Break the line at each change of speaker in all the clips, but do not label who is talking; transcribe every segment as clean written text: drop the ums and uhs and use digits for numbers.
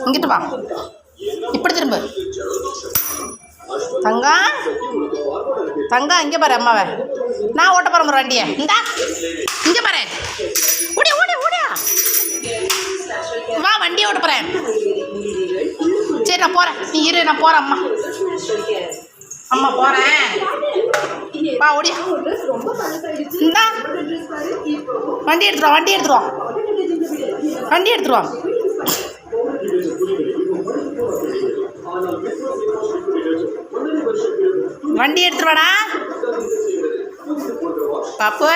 இங்கிட்டு வா, இப்படி திரும்ப. தங்கம் தங்கம், இங்கே பாரு அம்மாவை. நான் ஓட்ட போகிறேன் வண்டியை. இந்தா இங்கே பாரு. ஓடியா ஓடியா ஓடியா, வா வண்டியை ஓட்ட போகிறேன். சரி நான் போகிறேன், நீ இரு, நான் போகிறேன். அம்மா அம்மா போகிறேன், வா ஓடியா. இந்தா வண்டி எடுத்துருவோம், வண்டி எடுத்துருவோம், வண்டி எடுத்துருவோம். வண்டி எடுத்துருவாடா பாப்பு.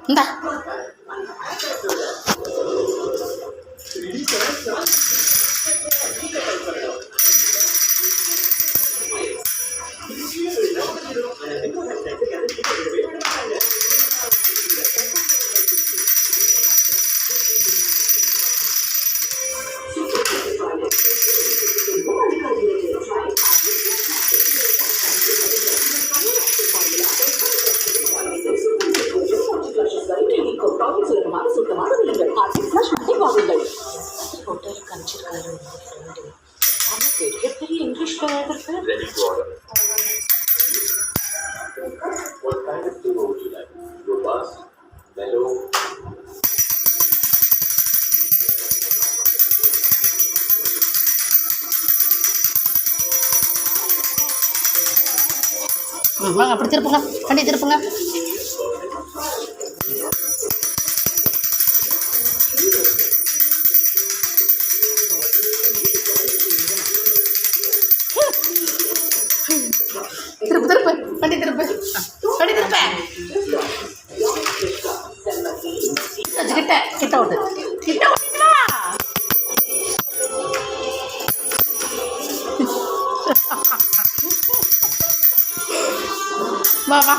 இந்தா வாங்க, அப்படி திருப்புங்க, வண்டி திருப்புங்க. திருப்பு திருப்பு, வண்டி திருப்பு, வண்டி திருப்ப. கிட்ட கிட்ட ஓட்டு, கிட்ட ஓட்டிங்களா? வா வா.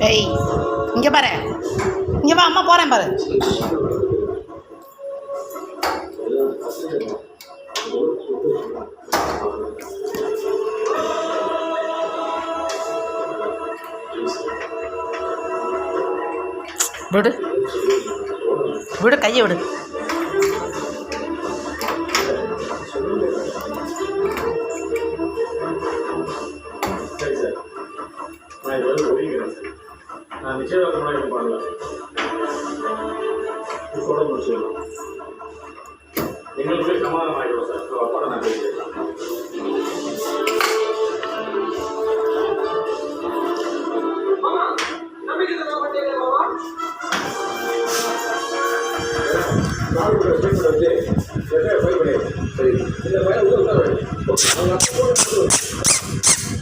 ஏய் இங்கே பாரு, இங்கே வா, அம்மா போகிறேன் பாரு. விடு விடு, கையை விடு.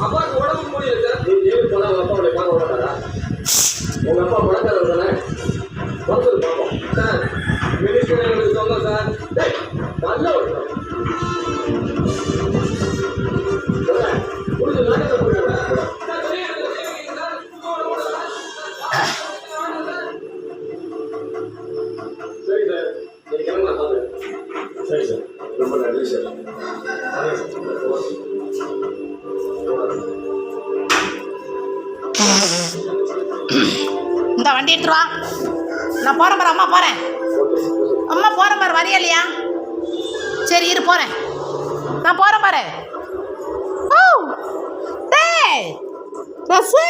அப்பாவுக்கு உடம்பு முடியல சார். நீ ஜெயிலுக்கு போனா உங்க அப்பா உடைய பார்க்க விடாதா? உங்க அப்பா பணக்காரர் தானே? வந்து பார்ப்போம் சார். மினிஸ்டர் எங்களுக்கு சொன்னோம் சார். நல்ல ஒரு முடிஞ்ச நாட்டத்தை போயிடுறேன். சரி சார், நீங்க கிளம்பலாம் சார். சரி சார், ரொம்ப நன்றி சார்.
இந்த வண்டி எடுத்துருவா, நான் போகிறேன் பாரு. அம்மா போகிறேன், அம்மா போகிறேன் பாரு. வரியா இல்லையா? சரி இரு, போகிறேன், நான் போகிறேன் பாரு. ஓ டே ரசு.